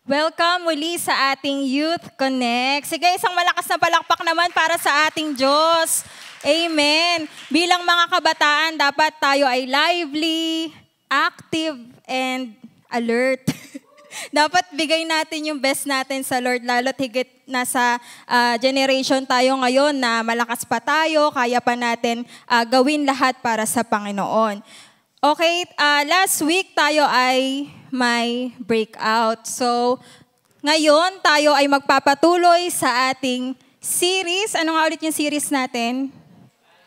Welcome muli sa ating Youth Connect. Sige, isang malakas na palakpak naman para sa ating Diyos. Amen. Bilang mga kabataan, dapat tayo ay lively, active, and alert. Dapat bigay natin yung best natin sa Lord, lalo't higit nasa generation tayo ngayon na malakas pa tayo, kaya pa natin gawin lahat para sa Panginoon. Okay, last week tayo ay may breakout. So, ngayon tayo ay magpapatuloy sa ating series. Ano nga ulit yung series natin?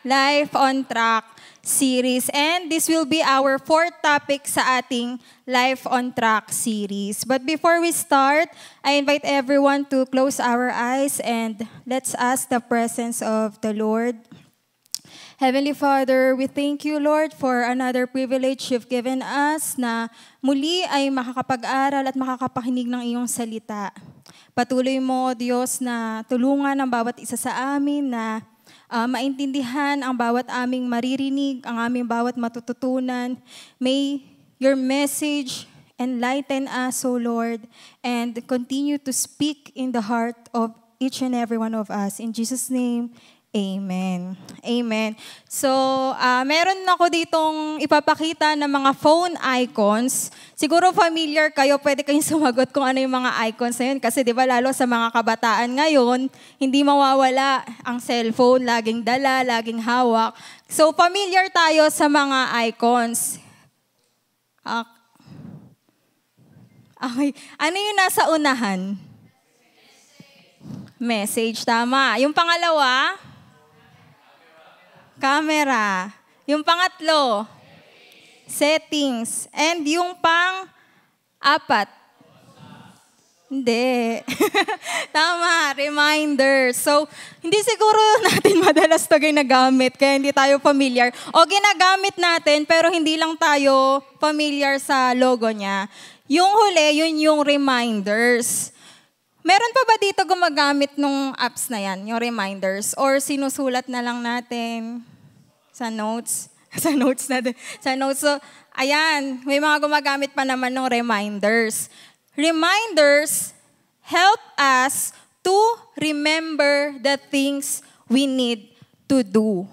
Life on Track series. And this will be our fourth topic sa ating Life on Track series. But before we start, I invite everyone to close our eyes and let's ask the presence of the Lord. Heavenly Father, we thank you, Lord, for another privilege you've given us na muli ay makakapag-aral at makakapakinig ng iyong salita. Patuloy mo, Diyos, na tulungan ang bawat isa sa amin na maintindihan ang bawat aming maririnig, ang aming bawat matututunan. May your message enlighten us, O Lord, and continue to speak in the heart of each and every one of us. In Jesus' name, Amen. Amen. So, meron ako ditong ipapakita ng mga phone icons. Siguro familiar kayo, pwede kayong sumagot kung ano yung mga icons na yun. Kasi di ba lalo sa mga kabataan ngayon, hindi mawawala ang cellphone, laging dala, laging hawak. So, familiar tayo sa mga icons. Okay. Ano yung nasa unahan? Message, tama. Yung pangalawa? Camera. Yung pangatlo, settings. And yung pang-apat, hindi. Tama, reminder. So, hindi siguro natin madalas ito ginagamit, kaya hindi tayo familiar. O ginagamit natin, pero hindi lang tayo familiar sa logo niya. Yung huli, yun yung reminders. Meron pa ba dito gumagamit nung apps na yan, yung reminders? Or sinusulat na lang natin sa notes? Sa notes natin. Sa notes. So, ayan, may mga gumagamit pa naman ng reminders. Reminders help us to remember the things we need to do.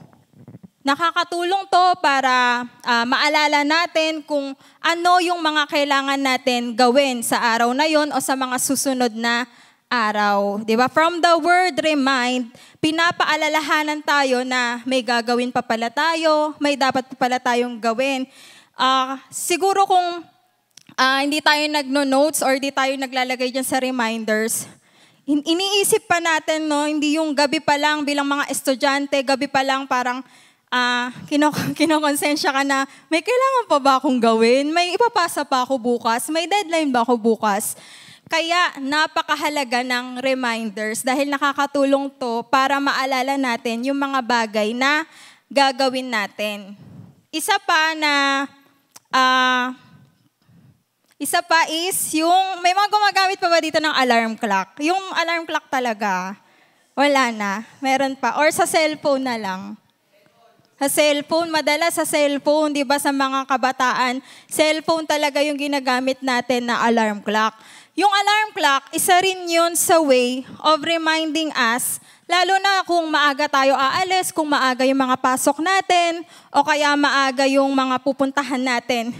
Nakakatulong to para maalala natin kung ano yung mga kailangan natin gawin sa araw na yon o sa mga susunod na araw. Diba? From the word remind, pinapaalalahanan tayo na may gagawin pa pala tayo, may dapat pa pala tayong gawin. Siguro kung hindi tayo nagno-notes or hindi tayo naglalagay dyan sa reminders, iniisip pa natin, no, hindi yung gabi pa lang bilang mga estudyante, gabi pa lang parang kinokonsensya ka na, may kailangan pa ba akong gawin? May ipapasa pa ako bukas? May deadline ba ako bukas? Kaya napakahalaga ng reminders dahil nakakatulong to para maalala natin yung mga bagay na gagawin natin. Isa pa is yung, may mga gumagamit pa ba dito ng alarm clock? Yung alarm clock talaga, wala na. Meron pa. Or sa cellphone na lang. Sa cellphone, madalas sa cellphone, di ba sa mga kabataan, cellphone talaga yung ginagamit natin na alarm clock. Yung alarm clock, isa rin yun sa way of reminding us, lalo na kung maaga tayo aalis, kung maaga yung mga pasok natin, o kaya maaga yung mga pupuntahan natin.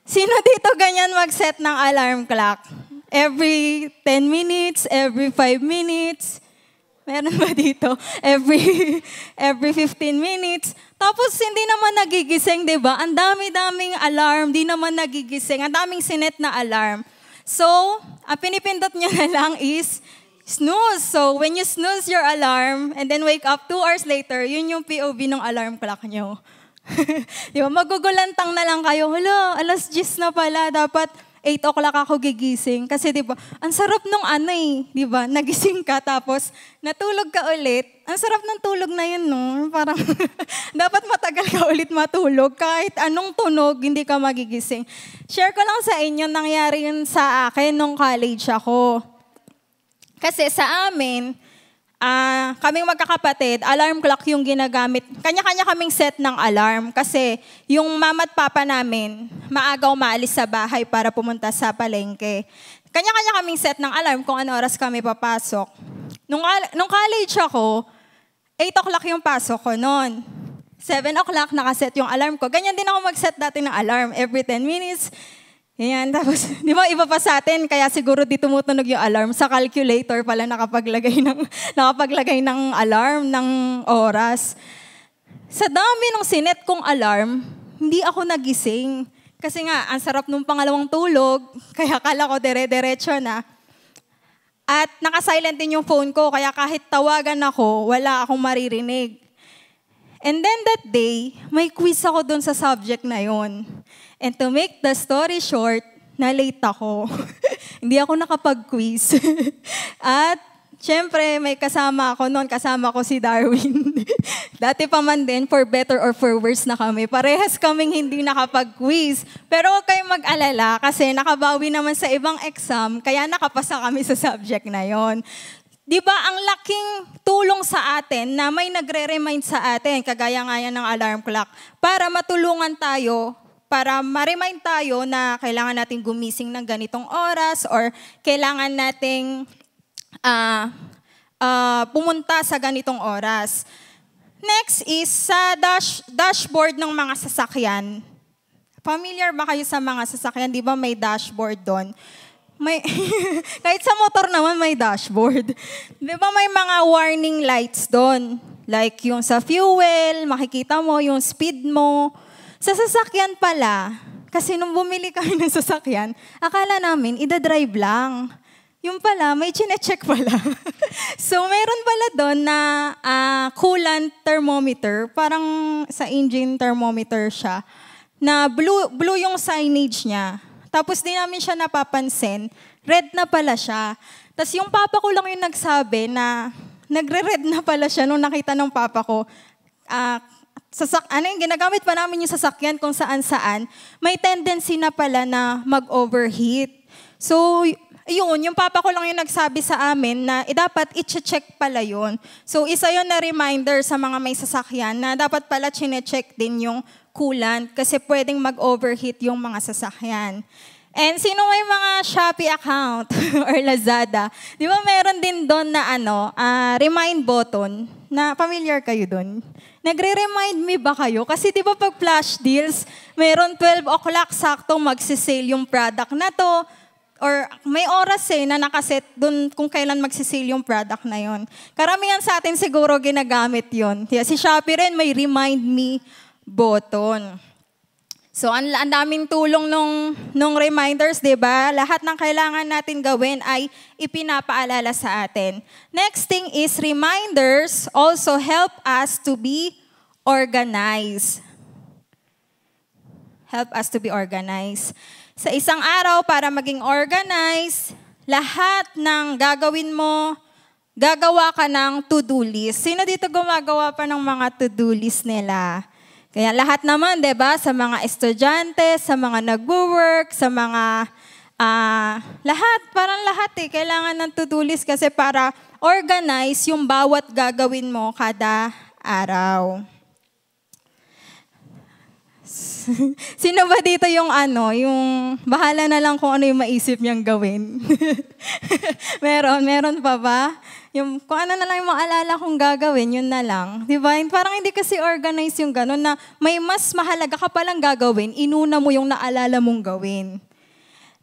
Sino dito ganyan mag-set ng alarm clock? Every 10 minutes, every 5 minutes, meron ba dito? Every 15 minutes. Tapos hindi naman nagigising, di ba? Ang dami-daming alarm, di naman nagigising. Ang daming sinet na alarm. So, ang pinipindot niya na lang is snooze. So, when you snooze your alarm and then wake up 2 hours later, yun yung POV ng alarm clock niyo. Di ba? Magugulantang na lang kayo. Hala, 10:00 na pala. Dapat 8 o'clock ako gigising. Kasi di ba, ang sarap nung di ba? Nagising ka tapos natulog ka ulit. Ang sarap ng tulog na yun, no? Parang dapat matagal ka ulit matulog. Kahit anong tunog, hindi ka magigising. Share ko lang sa inyo, nangyari yun sa akin nung college ako. Kasi sa amin, kaming magkakapatid, alarm clock yung ginagamit. Kanya-kanya kaming set ng alarm kasi yung mama at papa namin, maaga umaalis sa bahay para pumunta sa palengke. kanya-kanya kaming set ng alarm kung ano oras kami papasok. Nung college ako, 8 o'clock yung pasok ko noon. 7 o'clock, nakaset yung alarm ko. Ganyan din ako mag-set dati ng alarm every 10 minutes. Yan, tapos, di ba, iba pa sa atin, kaya siguro di tumutunog yung alarm. Sa calculator pala nakapaglagay ng alarm, ng oras. Sa dami ng sinet kong alarm, hindi ako nagising. Kasi nga, ang sarap nung pangalawang tulog, kaya akala ko dire-diretso na. At naka-silent din yung phone ko, kaya kahit tawagan ako, wala akong maririnig. And then that day, may quiz ako dun sa subject na yon. And to make the story short, na-late ako. Hindi ako nakapag-quiz. At syempre, may kasama ako noon. Kasama ko si Darwin. Dati pa man din, for better or for worse na kami. Parehas kaming hindi nakapag-quiz. Pero huwag kayong mag-alala kasi nakabawi naman sa ibang exam, kaya nakapasa kami sa subject na yon. Di ba, ang laking tulong sa atin na may nagre-remind sa atin, kagaya nga yan ng alarm clock, para matulungan tayo, para ma-remind tayo na kailangan natin gumising ng ganitong oras or kailangan nating pumunta sa ganitong oras. Next is sa dashboard ng mga sasakyan. Familiar ba kayo sa mga sasakyan? Di ba may dashboard doon? Kahit sa motor naman may dashboard. Di ba may mga warning lights doon? Like yung sa fuel, makikita mo yung speed mo. Sa sasakyan pala, kasi nung bumili kami ng sasakyan, akala namin ida-drive lang. Yung pala, may chine-check pala. So, meron pala doon na coolant thermometer, parang sa engine thermometer siya, na blue yung signage niya. Tapos di namin siya napapansin, red na pala siya. Tapos yung papa ko lang yung nagsabi na nagre-red na pala siya nung nakita ng papa ko. Ginagamit pa namin yung sasakyan kung saan-saan, may tendency na pala na mag-overheat. So, yung papa ko lang yung nagsabi sa amin na dapat i-check pala yun. So, isa yun na reminder sa mga may sasakyan na dapat pala chine-check din yung coolant kasi pwedeng mag-overheat yung mga sasakyan. And sino may mga Shopee account or Lazada, di ba meron din doon na remind button na familiar kayo doon? Nagre-remind me ba kayo? Kasi di ba pag flash deals, meron 12 o'clock sakto magsisale yung product na to or may oras na nakaset doon kung kailan magsisale yung product na yon. Karamihan sa atin siguro ginagamit yon. Si Shopee rin may remind me button. So, ang daming tulong nung reminders, di ba? Lahat ng kailangan natin gawin ay ipinapaalala sa atin. Next thing is reminders also help us to be organized. Help us to be organized. Sa isang araw, para maging organized, lahat ng gagawin mo, gagawa ka ng to-do list. Sino dito gumagawa pa ng mga to-do list nila? Kaya lahat naman, di ba, sa mga estudyante, sa mga nag-work, sa mga lahat kailangan ng to-do list kasi para organize yung bawat gagawin mo kada araw. Sino ba dito yung yung bahala na lang kung ano yung maisip niyang gawin? Meron pa ba? Yung kung ano na lang yung maalala kong gagawin, yun na lang. Diba? Parang hindi kasi organize yung gano'n na may mas mahalaga ka palang gagawin, inuna mo yung naalala mong gawin.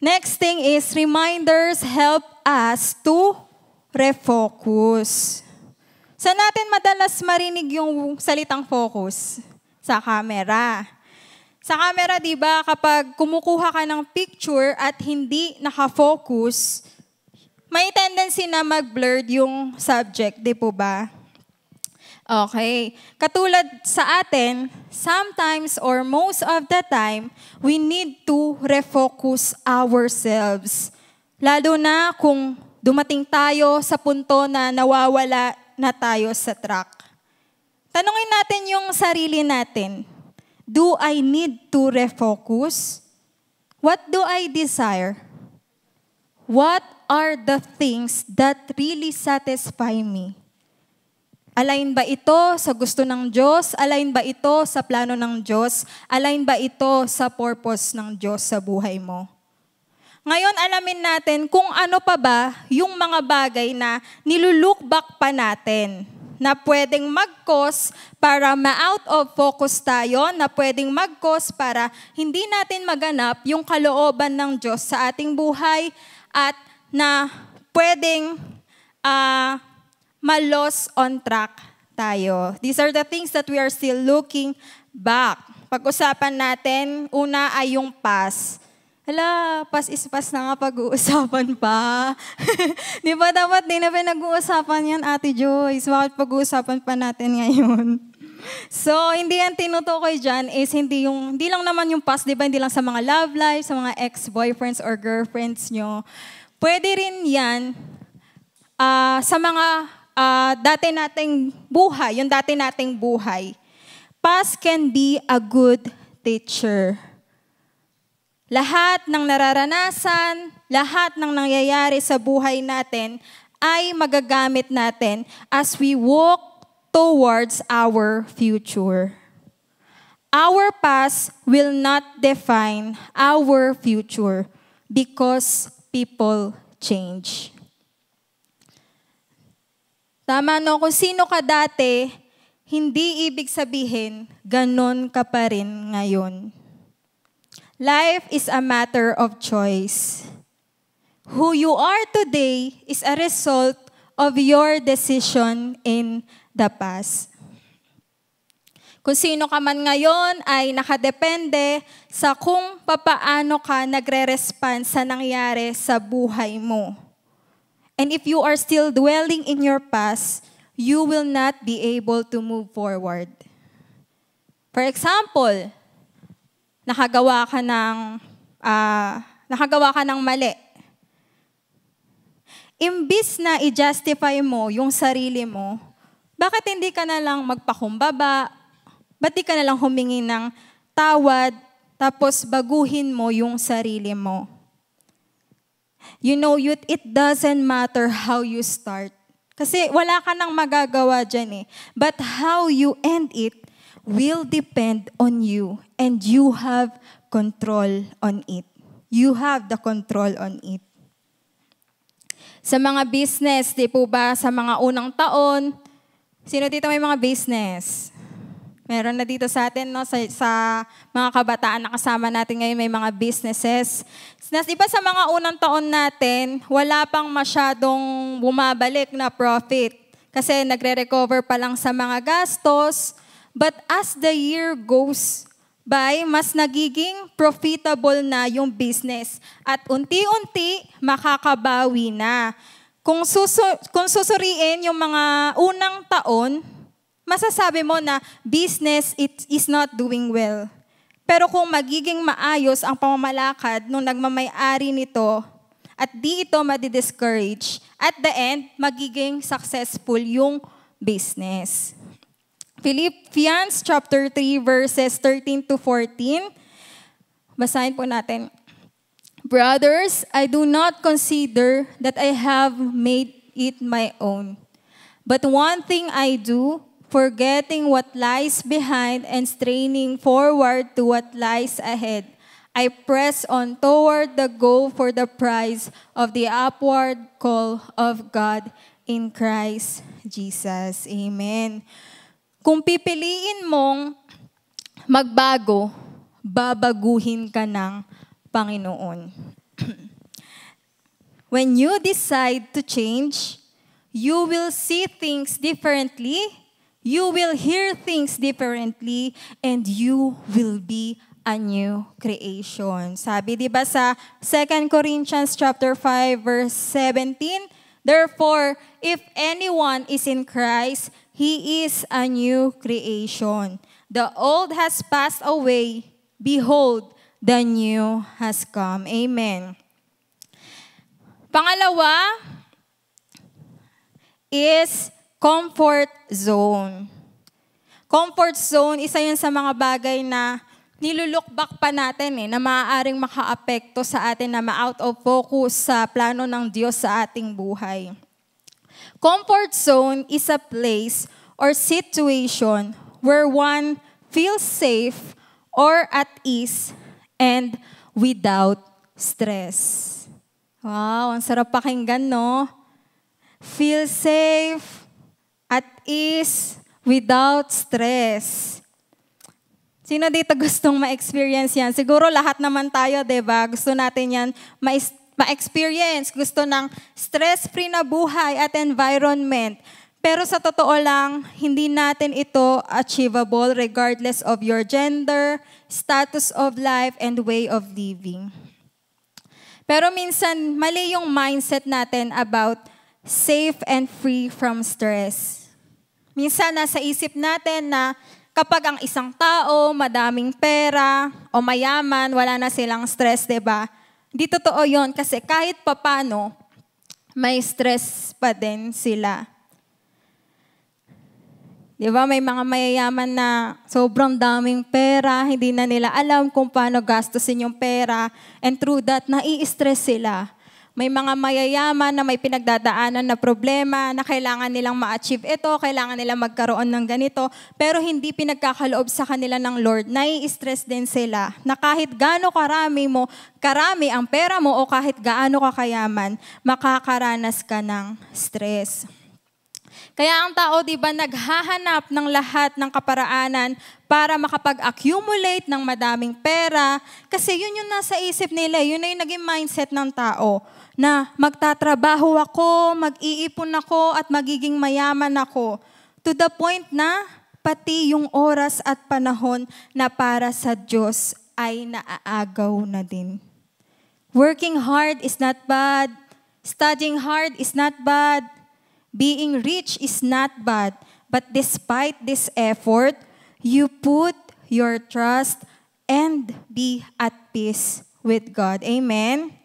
Next thing is, reminders help us to refocus. Saan natin madalas marinig yung salitang focus? Sa camera. Sa camera, diba, kapag kumukuha ka ng picture at hindi nakafocus, may tendency na mag-blurred yung subject, di po ba? Okay. Katulad sa atin, sometimes or most of the time, we need to refocus ourselves. Lalo na kung dumating tayo sa punto na nawawala na tayo sa track. Tanungin natin yung sarili natin. Do I need to refocus? What do I desire? What are the things that really satisfy me? Align ba ito sa gusto ng Diyos? Align ba ito sa plano ng Diyos? Align ba ito sa purpose ng Diyos sa buhay mo? Ngayon, alamin natin kung ano pa ba yung mga bagay na nilulook back pa natin na pwedeng mag-cause para ma-out of focus tayo, na pwedeng mag-cause para hindi natin maganap yung kalooban ng Diyos sa ating buhay at na pwedeng ma-loss on track tayo. These are the things that we are still looking back. Pag-usapan natin, una ay yung past. Hala, past is past na nga pag-uusapan pa. Di ba dapat din na pinag-uusapan yan, Ate Joyce? Bakit pag-uusapan pa natin ngayon? So, hindi yan tinutukoy dyan is hindi lang naman yung past, di ba? Hindi lang sa mga love life, sa mga ex-boyfriends or girlfriends nyo. Pwede rin yan sa mga dati nating buhay, yung dati nating buhay. Past can be a good teacher. Lahat ng nararanasan, lahat ng nangyayari sa buhay natin ay magagamit natin as we walk towards our future. Our past will not define our future because people change. Tama no, kung sino ka dati, hindi ibig sabihin ganon ka pa rin ngayon. Life is a matter of choice. Who you are today is a result of your decision in the past. Kung sino ka man ngayon ay nakadepende sa kung papaano ka nagre-respond sa nangyari sa buhay mo. And if you are still dwelling in your past, you will not be able to move forward. For example, nakagawa ka ng mali. Imbis na i-justify mo yung sarili mo, bakit hindi ka na lang magpakumbaba? Ba't di ka na lang humingi ng tawad, tapos baguhin mo yung sarili mo? You know, it doesn't matter how you start. Kasi wala ka nang magagawa dyan eh. But how you end it will depend on you. And you have control on it. You have the control on it. Sa mga business, di po ba, sa mga unang taon, sino dito may mga business? Meron na dito sa atin, no? Sa mga kabataan na kasama natin ngayon, may mga businesses. Di ba sa mga unang taon natin, wala pang masyadong bumabalik na profit. Kasi nagre-recover pa lang sa mga gastos. But as the year goes by, mas nagiging profitable na yung business. At unti-unti, makakabawi na. Kung susuriin yung mga unang taon, masasabi mo na business is not doing well. Pero kung magiging maayos ang pamamalakad nung nagmamay-ari nito, at di ito madi-discourage, at the end, magiging successful yung business. Philippians chapter 3 verses 13 to 14. Basahin po natin. Brothers, I do not consider that I have made it my own. But one thing I do, forgetting what lies behind and straining forward to what lies ahead, I press on toward the goal for the prize of the upward call of God in Christ Jesus. Amen. Kung pipiliin mong magbago, babaguhin ka ng Panginoon. When you decide to change, you will see things differently, you will hear things differently, and you will be a new creation. Sabi, di ba sa 2 Corinthians chapter 5 verse 17, therefore, if anyone is in Christ, he is a new creation. The old has passed away. Behold, the new has come. Amen. Pangalawa is comfort zone. Comfort zone, isa yun sa mga bagay na nilulook back pa natin na maaaring makaapekto sa atin na ma-out of focus sa plano ng Diyos sa ating buhay. Comfort zone is a place or situation where one feels safe or at ease and without stress. Wow, ang sarap pakinggan, no? Feel safe, at ease, without stress. Sino dito gustong ma-experience yan? Siguro lahat naman tayo, diba? Gusto natin yan ma-experience. Gusto ng stress-free na buhay at environment. Pero sa totoo lang, hindi natin ito achievable regardless of your gender, status of life, and way of living. Pero minsan, mali yung mindset natin about safe and free from stress. Minsan, nasa isip natin na kapag ang isang tao, madaming pera, o mayaman, wala na silang stress, diba? Hindi totoo yun kasi kahit papano, may stress pa din sila. Diba, may mga mayayaman na sobrang daming pera, hindi na nila alam kung paano gastusin yung pera, and through that, nai-stress sila. May mga mayayaman na may pinagdadaanan na problema, na kailangan nilang ma-achieve ito, kailangan nilang magkaroon ng ganito, pero hindi pinagkakaloob sa kanila ng Lord, nai-stress din sila, na kahit gaano karami ang pera mo, o kahit gaano ka kayaman, makakaranas ka ng stress. Kaya ang tao, di ba, naghahanap ng lahat ng kaparaanan para makapag-accumulate ng madaming pera. Kasi yun yung nasa isip nila, yun na yung naging mindset ng tao. Na magtatrabaho ako, mag-iipon ako, at magiging mayaman ako. To the point na pati yung oras at panahon na para sa Diyos ay naaagaw na din. Working hard is not bad. Studying hard is not bad. Being rich is not bad, but despite this effort, you put your trust and be at peace with God. Amen?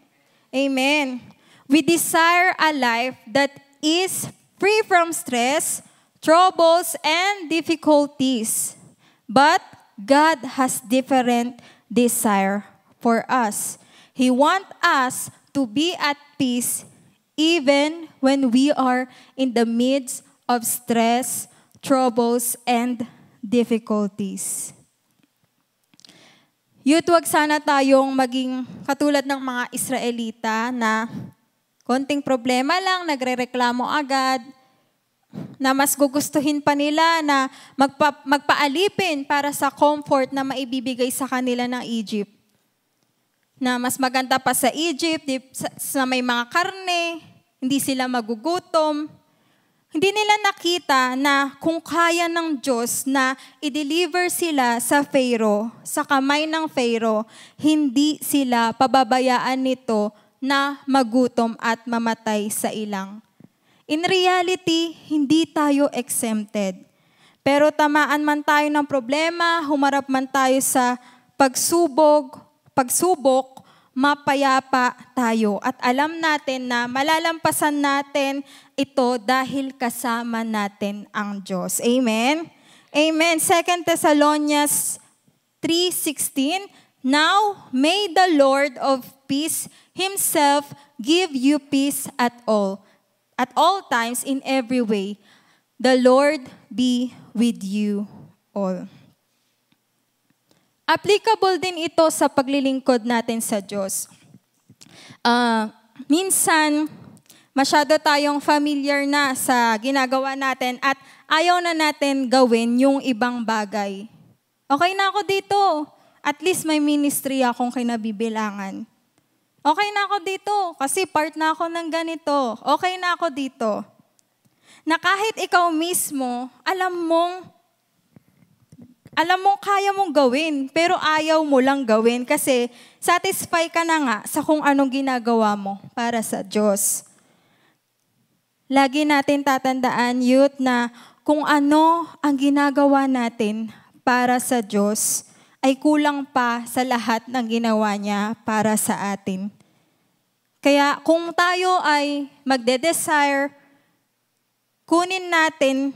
Amen. We desire a life that is free from stress, troubles, and difficulties. But God has different desire for us. He wants us to be at peace even when we are in the midst of stress, troubles, and difficulties. Youth, wag sana tayong maging katulad ng mga Israelita na konting problema lang, nagrereklamo agad, na mas gugustuhin pa nila na magpaalipin para sa comfort na maibibigay sa kanila ng Egypt. Na mas maganda pa sa Egypt, sa may mga karne, hindi sila magugutom. Hindi nila nakita na kung kaya ng Diyos na i-deliver sila sa Pharaoh, sa kamay ng Pharaoh, hindi sila pababayaan nito na magutom at mamatay sa ilang. In reality, hindi tayo exempted. Pero tamaan man tayo ng problema, humarap man tayo sa pagsubok, mapayapa tayo. At alam natin na malalampasan natin ito dahil kasama natin ang Diyos. Amen? Amen. 2 Thessalonians 3:16, now may the Lord of peace Himself give you peace at all times, in every way. The Lord be with you all. Applicable din ito sa paglilingkod natin sa Diyos. Minsan, masyado tayong familiar na sa ginagawa natin at ayaw na natin gawin yung ibang bagay. Okay na ako dito. At least may ministry akong kinabibilangan. Okay na ako dito kasi part na ako ng ganito. Okay na ako dito. Na kahit ikaw mismo, alam mong kaya mong gawin, pero ayaw mo lang gawin kasi satisfy ka na nga sa kung anong ginagawa mo para sa Diyos. Lagi natin tatandaan, youth, na kung ano ang ginagawa natin para sa Diyos ay kulang pa sa lahat ng ginawa niya para sa atin. Kaya kung tayo ay magde-desire, kunin natin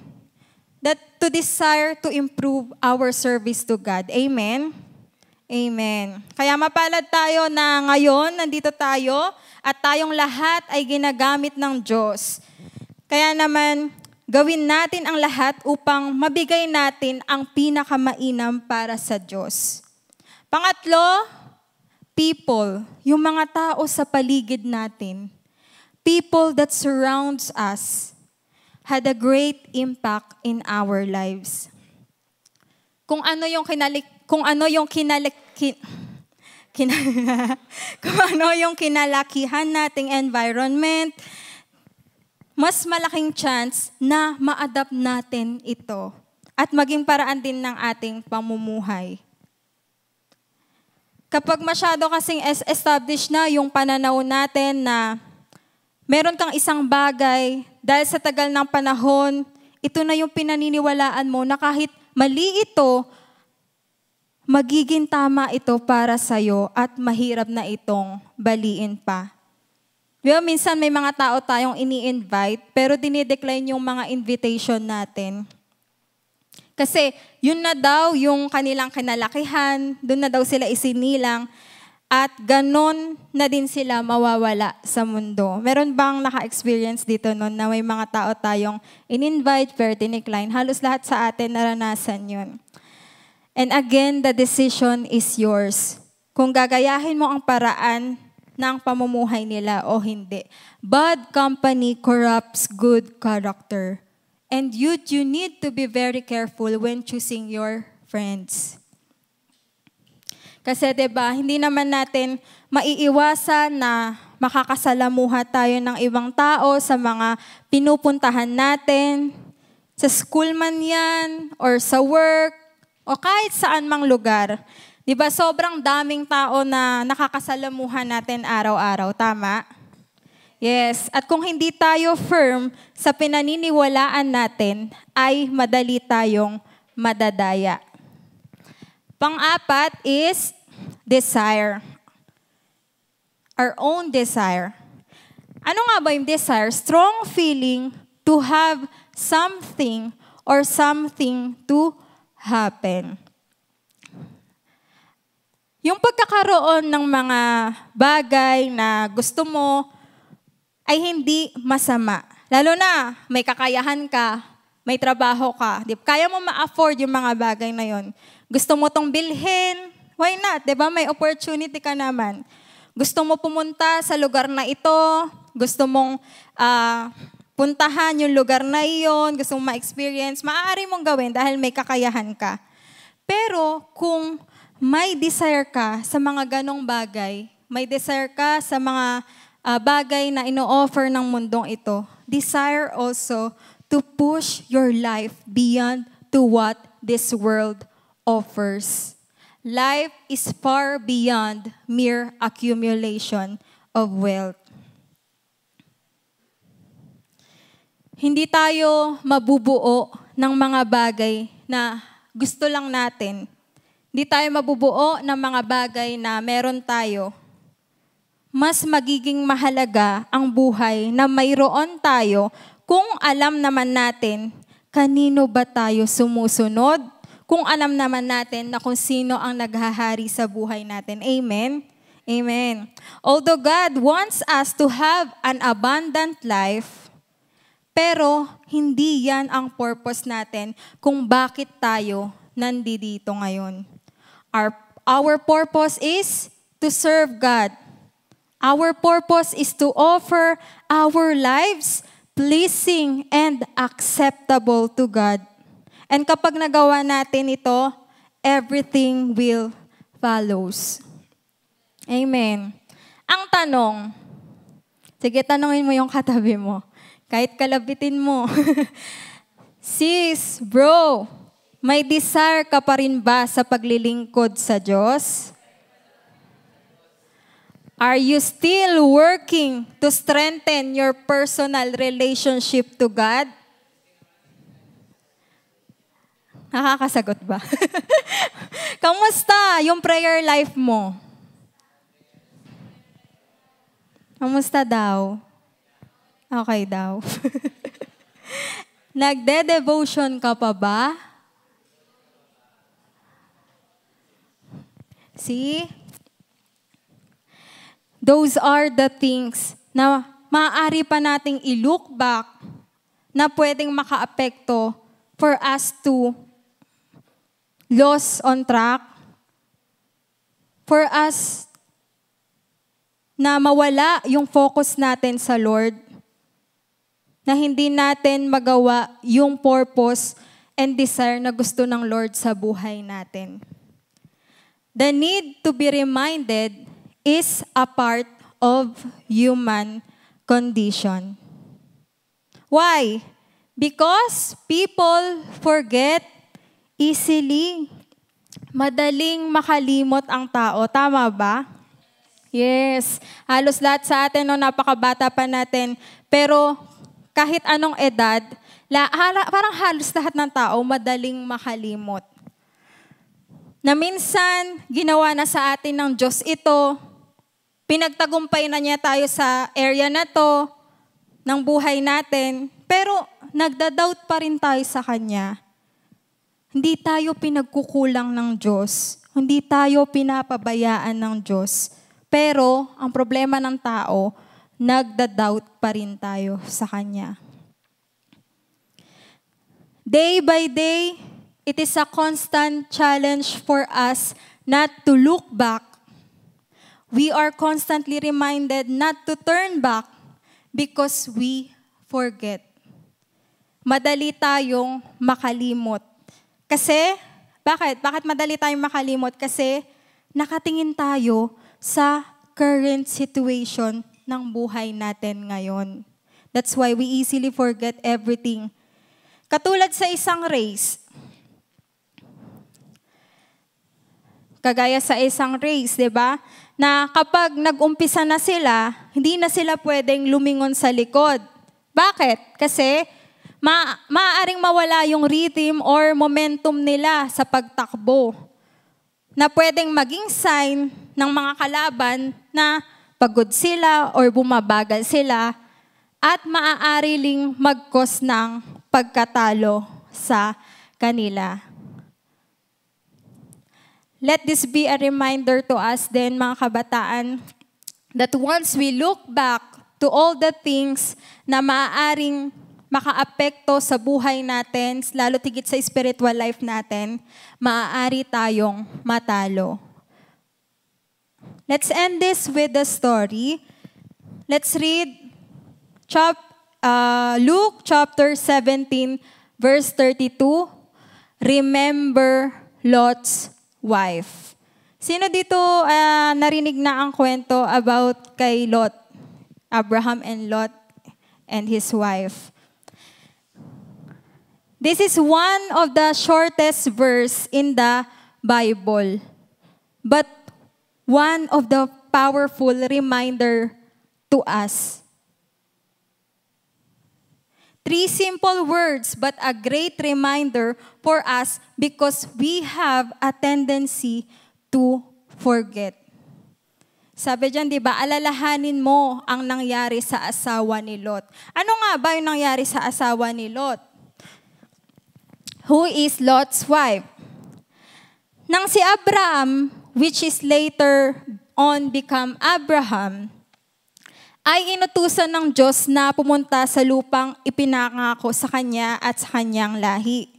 to desire to improve our service to God. Amen? Amen. Kaya mapalad tayo na ngayon, nandito tayo, at tayong lahat ay ginagamit ng Diyos. Kaya naman, gawin natin ang lahat upang mabigay natin ang pinakamainam para sa Diyos. Pangatlo, people, yung mga tao sa paligid natin, people that surrounds us, had a great impact in our lives. Kung ano yung kinalakihan nating environment, mas malaking chance na ma-adapt natin ito at maging paraan din ng ating pamumuhay. Kapag masyado kasing established na yung pananaw natin na meron kang isang bagay, dahil sa tagal ng panahon, ito na yung pinaniniwalaan mo na kahit mali ito, magiging tama ito para sa'yo at mahirap na itong baliin pa. Diba, minsan may mga tao tayong ini-invite, pero dinidecline yung mga invitation natin. Kasi yun na daw yung kanilang kinalakihan, doon na daw sila isinilang, at ganon na din sila mawawala sa mundo. Meron bang naka-experience dito noon na may mga tao tayong in-invite pero dinecline? Halos lahat sa atin naranasan yun. And again, the decision is yours. Kung gagayahin mo ang paraan ng pamumuhay nila o hindi. Bad company corrupts good character. And you need to be very careful when choosing your friends. Kasi 'di ba, hindi naman natin maiiwasan na makakasalamuha tayo ng ibang tao sa mga pinupuntahan natin, sa school man yan, or sa work, o kahit saan mang lugar. 'Di ba, sobrang daming tao na nakakasalamuhan natin araw-araw, tama? Yes, at kung hindi tayo firm sa pinaniniwalaan natin, ay madali tayong madadaya. Pang-apat is desire. Our own desire. Ano nga ba yung desire? Strong feeling to have something or something to happen. Yung pagkakaroon ng mga bagay na gusto mo ay hindi masama. Lalo na may kakayahan ka, may trabaho ka. Kaya mo ma-afford yung mga bagay na yon. Gusto mo tong bilhin, why not? 'Di ba? May opportunity ka naman. Gusto mo pumunta sa lugar na ito, gusto mong puntahan yung lugar na iyon, gusto mong ma-experience, maaari mong gawin dahil may kakayahan ka. Pero kung may desire ka sa mga ganong bagay, may desire ka sa mga bagay na ino-offer ng mundong ito, desire also to push your life beyond to what this world offers. Life is far beyond mere accumulation of wealth. Hindi tayo mabubuo ng mga bagay na gusto lang natin. Hindi tayo mabubuo ng mga bagay na meron tayo. Mas magiging mahalaga ang buhay na mayroon tayo kung alam naman natin kanino ba tayo sumusunod, kung alam naman natin na kung sino ang naghahari sa buhay natin. Amen? Amen. Although God wants us to have an abundant life, pero hindi yan ang purpose natin kung bakit tayo nandito ngayon. Our purpose is to serve God. Our purpose is to offer our lives pleasing and acceptable to God. And kapag nagawa natin ito, everything will follows. Amen. Ang tanong, sige, tanongin mo yung katabi mo. Kahit kalabitin mo. Sis, bro, may desire ka pa rin ba sa paglilingkod sa Diyos? Are you still working to strengthen your personal relationship to God? Nakakasagot ba? Kamusta yung prayer life mo? Kamusta daw? Okay daw. Nagde-devotion ka pa ba? See? Those are the things na maaari pa nating i-look back na pwedeng maka-apekto for us to lose on track, for us na mawala yung focus natin sa Lord, na hindi natin magawa yung purpose and desire na gusto ng Lord sa buhay natin. The need to be reminded is a part of human condition. Why? Because people forget easily. Madaling makalimot ang tao. Tama ba? Yes. Halos lahat sa atin, napakabata pa natin. Pero kahit anong edad, parang halos lahat ng tao madaling makalimot. Na minsan, ginawa na sa atin ng Diyos ito, pinagtagumpay na niya tayo sa area na to, ng buhay natin, pero nagda-doubt pa rin tayo sa Kanya. Hindi tayo pinagkukulang ng Diyos, hindi tayo pinapabayaan ng Diyos, pero ang problema ng tao, nagda-doubt pa rin tayo sa Kanya. Day by day, it is a constant challenge for us not to look back. We are constantly reminded not to turn back because we forget. Madali tayong makalimot. Kasi, bakit? Bakit madali tayong makalimot? Kasi nakatingin tayo sa current situation ng buhay natin ngayon. That's why we easily forget everything. Katulad sa isang race. Kagaya sa isang race, di ba? Na kapag nag-umpisa na sila, hindi na sila pwedeng lumingon sa likod. Bakit? Kasi maaaring mawala yung rhythm or momentum nila sa pagtakbo. Na pwedeng maging sign ng mga kalaban na pagod sila or bumabagal sila at maaari ring mag-cause ng pagkatalo sa kanila. Let this be a reminder to us then, mga kabataan, that once we look back to all the things na maaaring makaapekto sa buhay natin, lalo tigit sa spiritual life natin, maaari tayong matalo. Let's end this with a story. Let's read Luke chapter 17, verse 32. Remember Lot's wife. Sino dito narinig na ang kwento about kay Lot? Abraham and Lot and his wife. This is one of the shortest verse in the Bible, but one of the powerful reminder to us. 3 simple words, but a great reminder for us because we have a tendency to forget. Sabi dyan, di ba, alalahanin mo ang nangyari sa asawa ni Lot. Ano nga ba yung nangyari sa asawa ni Lot? Who is Lot's wife? Nang si Abraham, which is later on become Abraham, ay inutusan ng Diyos na pumunta sa lupang ipinangako sa kanya at sa kanyang lahi.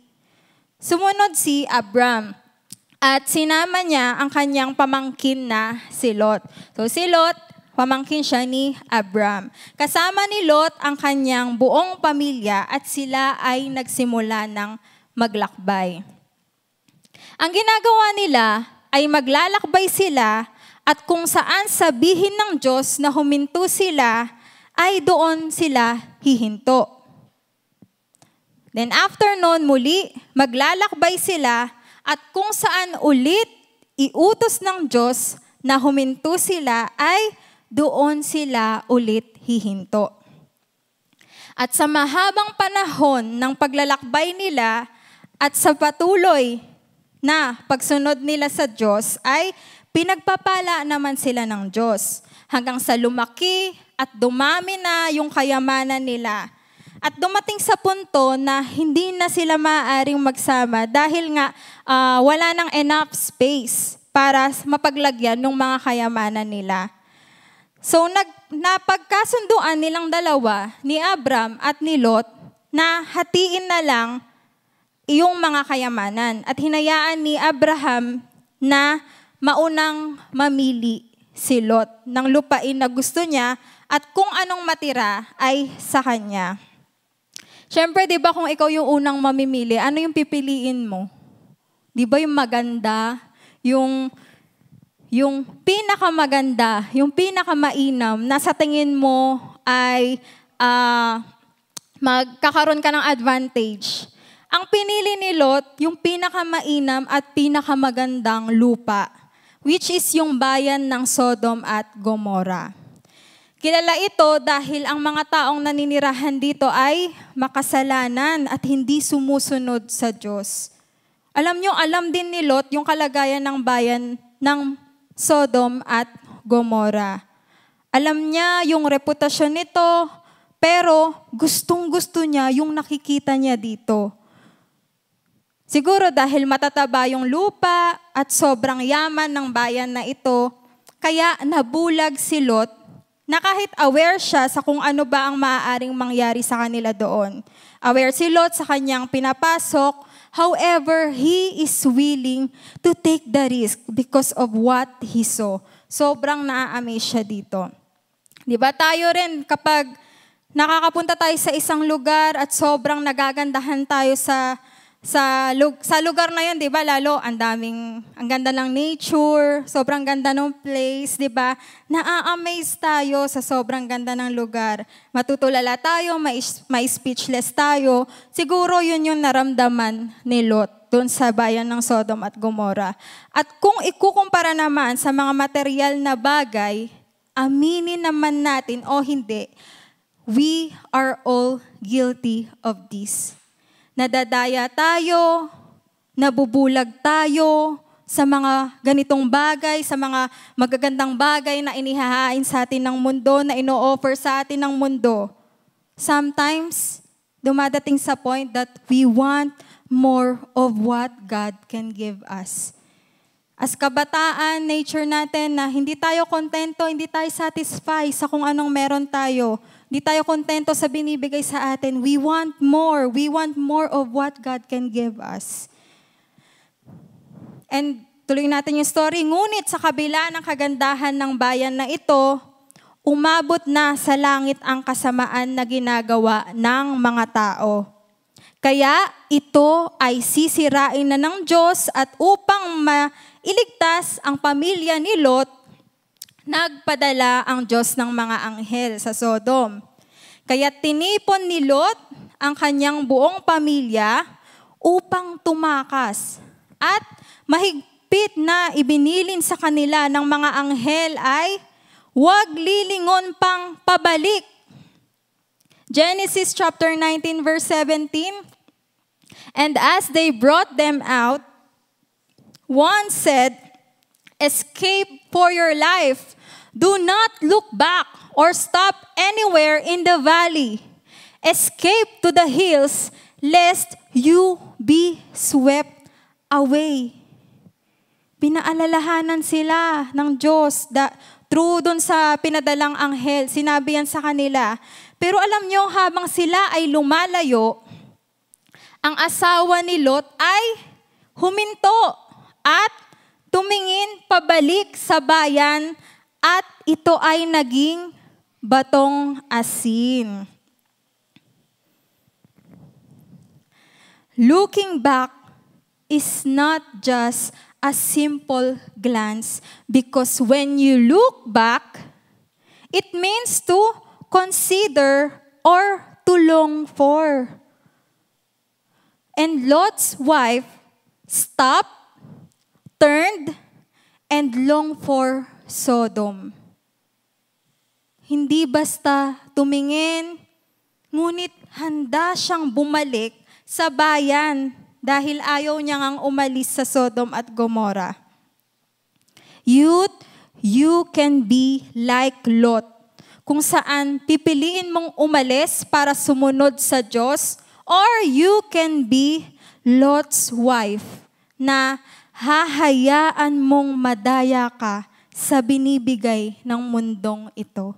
Sumunod si Abram at sinama niya ang kanyang pamangkin na si Lot. So si Lot, pamangkin siya ni Abram. Kasama ni Lot ang kanyang buong pamilya at sila ay nagsimula ng maglakbay. Ang ginagawa nila ay maglalakbay sila at kung saan sabihin ng Diyos na huminto sila, ay doon sila hihinto. Then after noon muli, maglalakbay sila at kung saan ulit iutos ng Diyos na huminto sila, ay doon sila ulit hihinto. At sa mahabang panahon ng paglalakbay nila at sa patuloy na pagsunod nila sa Diyos, ay pinagpapala naman sila ng Diyos hanggang sa lumaki at dumami na yung kayamanan nila. At dumating sa punto na hindi na sila maaaring magsama dahil nga wala nang enough space para mapaglagyan ng mga kayamanan nila. So napagkasunduan nilang dalawa, ni Abram at ni Lot, na hatiin na lang yung mga kayamanan. At hinayaan ni Abraham na maunang mamili si Lot ng lupain na gusto niya at kung anong matira ay sa kanya. Siyempre, di ba kung ikaw yung unang mamimili, ano yung pipiliin mo? Di ba yung maganda, yung pinakamaganda, yung pinakamainam na sa tingin mo ay magkakaroon ka ng advantage. Ang pinili ni Lot, yung pinakamainam at pinakamagandang lupa, which is yung bayan ng Sodom at Gomorrah. Kilala ito dahil ang mga taong naninirahan dito ay makasalanan at hindi sumusunod sa Diyos. Alam din ni Lot yung kalagayan ng bayan ng Sodom at Gomorrah. Alam niya yung reputasyon nito, pero gustong-gusto niya yung nakikita niya dito. Siguro dahil matataba yung lupa at sobrang yaman ng bayan na ito, kaya nabulag si Lot na kahit aware siya sa kung ano ba ang maaaring mangyari sa kanila doon. Aware si Lot sa kanyang pinapasok, however, he is willing to take the risk because of what he saw. Sobrang naa-amaze siya dito. Di ba tayo rin kapag nakakapunta tayo sa isang lugar at sobrang nagagandahan tayo sa lugar na yun, di ba? Lalo, ang ganda ng nature, sobrang ganda ng place, di ba? Na-amaze tayo sa sobrang ganda ng lugar. Matutulala tayo, may speechless tayo. Siguro yun yung naramdaman ni Lot doon sa bayan ng Sodom at Gomorrah. At kung ikukumpara naman sa mga material na bagay, aminin naman natin o hindi, we are all guilty of this. Nadadaya tayo, nabubulag tayo sa mga ganitong bagay, sa mga magagandang bagay na inihahain sa atin ng mundo, na ino-offer sa atin ng mundo. Sometimes, dumadating sa point that we want more of what God can give us. As kabataan, nature natin na hindi tayo kontento, hindi tayo satisfied sa kung anong meron tayo. Hindi tayo kontento sa binibigay sa atin. We want more. We want more of what God can give us. And tuloy natin yung story. Ngunit sa kabila ng kagandahan ng bayan na ito, umabot na sa langit ang kasamaan na ginagawa ng mga tao. Kaya ito ay sisirain na ng Diyos at upang mailigtas ang pamilya ni Lot, nagpadala ang Diyos ng mga anghel sa Sodom. Kaya tinipon ni Lot ang kanyang buong pamilya upang tumakas. At mahigpit na ibinilin sa kanila ng mga anghel ay huwag lilingon pang pabalik. Genesis chapter 19 verse 17. And as they brought them out, one said, "Escape for your life. Do not look back or stop anywhere in the valley. Escape to the hills, lest you be swept away." Pinaalalahanan sila ng Diyos through dun sa pinadalang anghel. Sinabi yan sa kanila. Pero alam nyo, habang sila ay lumalayo, ang asawa ni Lot ay huminto at tumingin pabalik sa bayan. At ito ay naging batong asin. Looking back is not just a simple glance, because when you look back, it means to consider or to long for. And Lot's wife stopped, turned, and longed for Sodom. Hindi basta tumingin, ngunit handa siyang bumalik sa bayan dahil ayaw niya ngang umalis sa Sodom at Gomorrah. Youth, you can be like Lot, kung saan pipiliin mong umalis para sumunod sa Diyos, or you can be Lot's wife na hahayaan mong madaya ka sa binibigay ng mundong ito.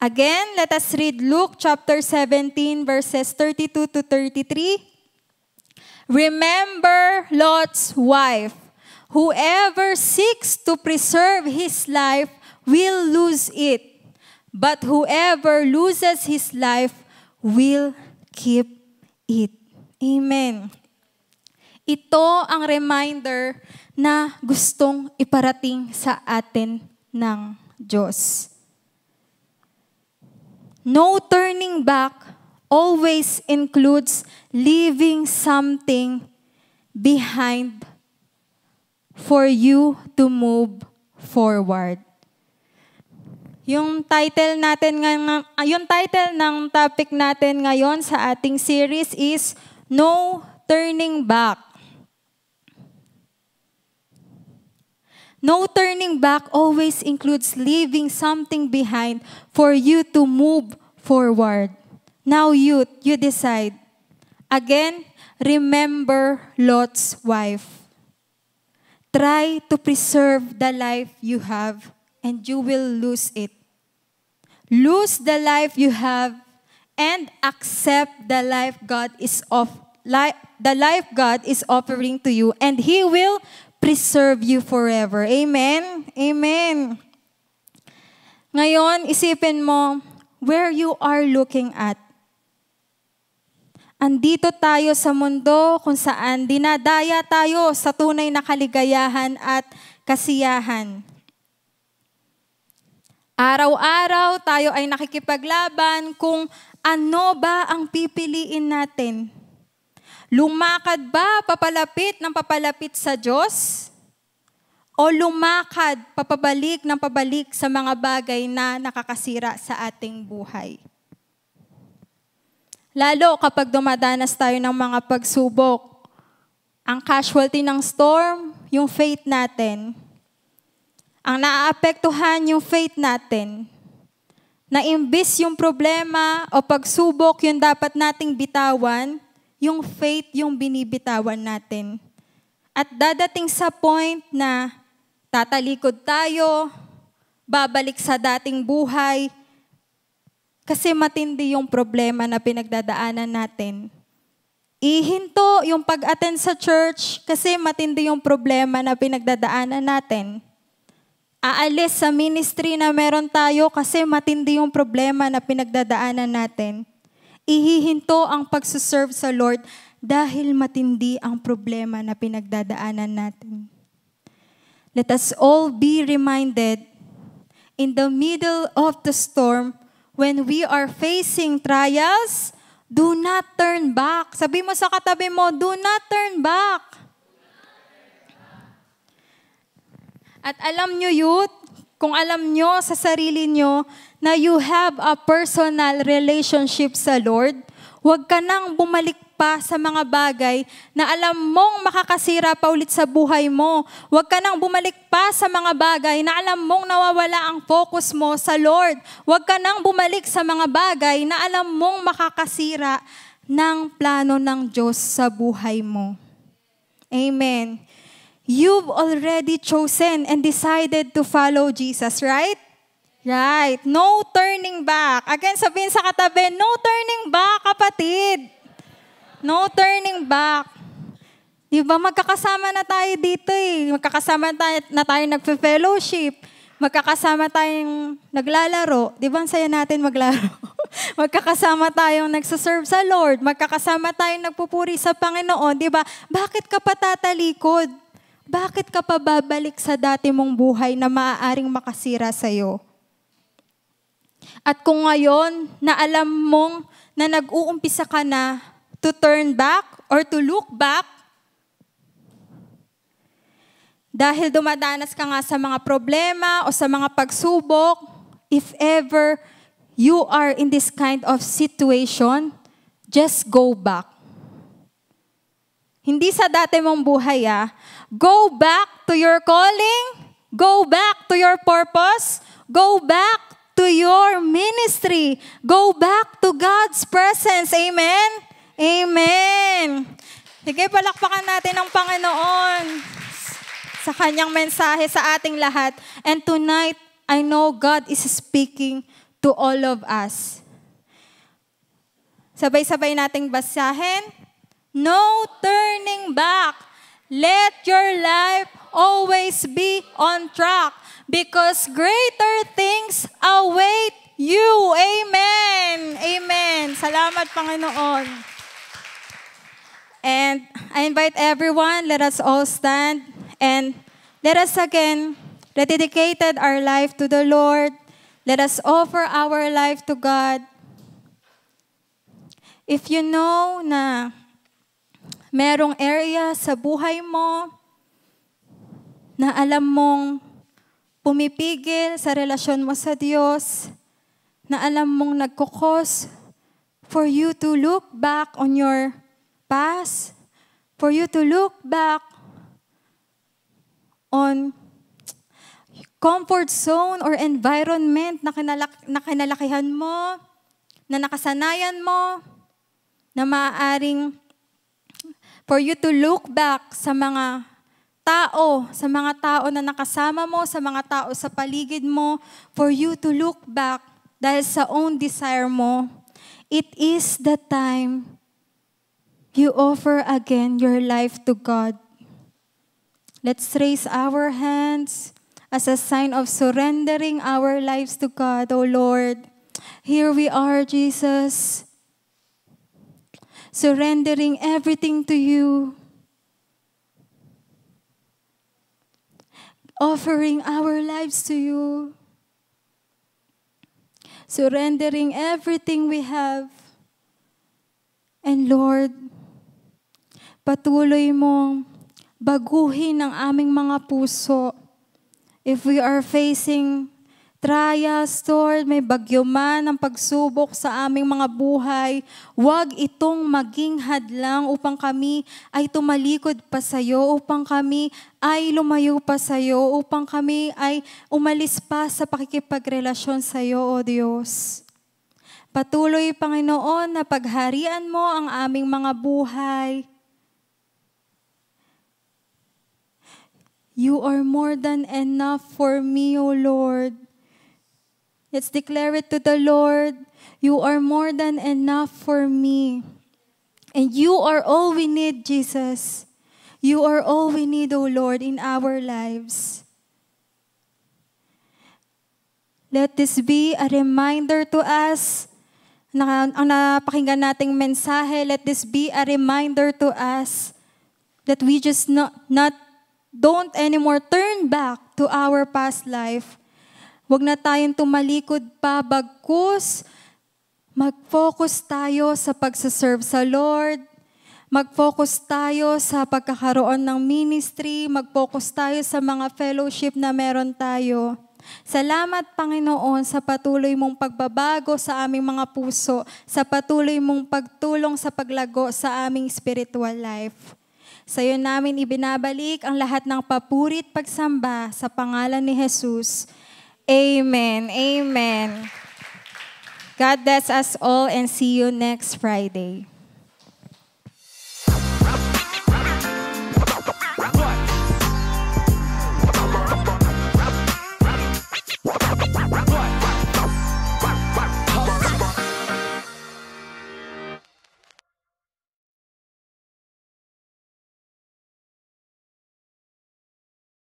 Again, let us read Luke chapter 17 verses 32 to 33. Remember Lot's wife. Whoever seeks to preserve his life will lose it. But whoever loses his life will keep it. Amen. Ito ang reminder na gustong iparating sa atin ng Diyos. No turning back always includes leaving something behind for you to move forward. Yung title ng topic natin ngayon sa ating series is No Turning Back. No turning back always includes leaving something behind for you to move forward. Now youth, you decide. Again, remember Lot's wife. Try to preserve the life you have and you will lose it. Lose the life you have and accept the life God is offering to you, and He will preserve you forever. Amen? Amen. Ngayon, isipin mo where you are looking at. Andito tayo sa mundo kung saan dinadaya tayo sa tunay na kaligayahan at kasiyahan. Araw-araw tayo ay nakikipaglaban kung ano ba ang pipiliin natin. Lumakad ba papalapit ng papalapit sa Diyos? O lumakad papabalik ng pabalik sa mga bagay na nakakasira sa ating buhay? Lalo kapag dumadanas tayo ng mga pagsubok, ang casualty ng storm, yung faith natin. Ang naaapektuhan yung faith natin. Na imbis yung problema o pagsubok yung dapat nating bitawan, yung faith yung binibitawan natin. At dadating sa point na tatalikod tayo, babalik sa dating buhay, kasi matindi yung problema na pinagdadaanan natin. Ihinto yung pag-attend sa church kasi matindi yung problema na pinagdadaanan natin. Aalis sa ministry na meron tayo kasi matindi yung problema na pinagdadaanan natin. Ihihinto ang pagsuserve sa Lord dahil matindi ang problema na pinagdadaanan natin. Let us all be reminded, in the middle of the storm, when we are facing trials, do not turn back. Sabi mo sa katabi mo, do not turn back. At alam nyo youth, kung alam nyo sa sarili nyo na you have a personal relationship sa Lord, huwag ka nang bumalik pa sa mga bagay na alam mong makakasira pa ulit sa buhay mo. Huwag ka nang bumalik pa sa mga bagay na alam mong nawawala ang focus mo sa Lord. Huwag ka nang bumalik sa mga bagay na alam mong makakasira ng plano ng Diyos sa buhay mo. Amen. You've already chosen and decided to follow Jesus, right? Right. No turning back. Again, sabihin sa katabi, no turning back, kapatid. No turning back. Diba, magkakasama na tayo dito eh. Magkakasama na tayo nagfe-fellowship. Magkakasama tayong naglalaro. Diba, ang saya natin maglaro. Magkakasama tayong nagsaserve sa Lord. Magkakasama tayong nagpupuri sa Panginoon. Diba, bakit ka pa tatalikod? Bakit ka pa babalik sa dati mong buhay na maaaring makasira sa'yo? At kung ngayon na alam mong na nag-uumpisa ka na to turn back or to look back, dahil dumadanas ka nga sa mga problema o sa mga pagsubok, if ever you are in this kind of situation, just go back. Hindi sa dati mong buhay Go back to your calling. Go back to your purpose. Go back to your ministry. Go back to God's presence. Amen? Amen. Sige, palakpakan natin ang Panginoon sa kanyang mensahe sa ating lahat. And tonight, I know God is speaking to all of us. Sabay-sabay nating basahin. No turning back. Let your life always be on track because greater things await you. Amen. Amen. Salamat, Panginoon. And I invite everyone, let us all stand and let us again rededicate our life to the Lord. Let us offer our life to God. If you know na merong area sa buhay mo na alam mong pumipigil sa relasyon mo sa Diyos, na alam mong nagkukos for you to look back on your past, for you to look back on comfort zone or environment na kinalakihan mo, na nakasanayan mo, na maaaring for you to look back sa mga tao na nakasama mo, sa mga tao sa paligid mo, for you to look back dahil sa own desire mo, it is the time you offer again your life to God. Let's raise our hands as a sign of surrendering our lives to God, O Lord. Here we are, Jesus, surrendering everything to you, offering our lives to you, surrendering everything we have. And Lord, patuloy mong baguhin ang aming mga puso. If we are facing trials, Lord, may bagyo man ang pagsubok sa aming mga buhay, huwag itong maging hadlang upang kami ay tumalikod pa sa iyo, upang kami ay lumayo pa sa iyo, upang kami ay umalis pa sa pakikipagrelasyon sa iyo, O Diyos. Patuloy, Panginoon, na pagharian mo ang aming mga buhay. You are more than enough for me, O Lord. Let's declare it to the Lord. You are more than enough for me. And you are all we need, Jesus. You are all we need, O Lord, in our lives. Let this be a reminder to us. Ang napakinggan nating mensahe, let this be a reminder to us that we just don't anymore turn back to our past life. Huwag na tayong tumalikod pa, bagkus mag-focus tayo sa pagsaserve sa Lord, mag-focus tayo sa pagkakaroon ng ministry, mag-focus tayo sa mga fellowship na meron tayo. Salamat, Panginoon, sa patuloy mong pagbabago sa aming mga puso, sa patuloy mong pagtulong sa paglago sa aming spiritual life. Sa iyo namin ibinabalik ang lahat ng papurit pagsamba sa pangalan ni Jesus. Amen. Amen. God bless us all and see you next Friday.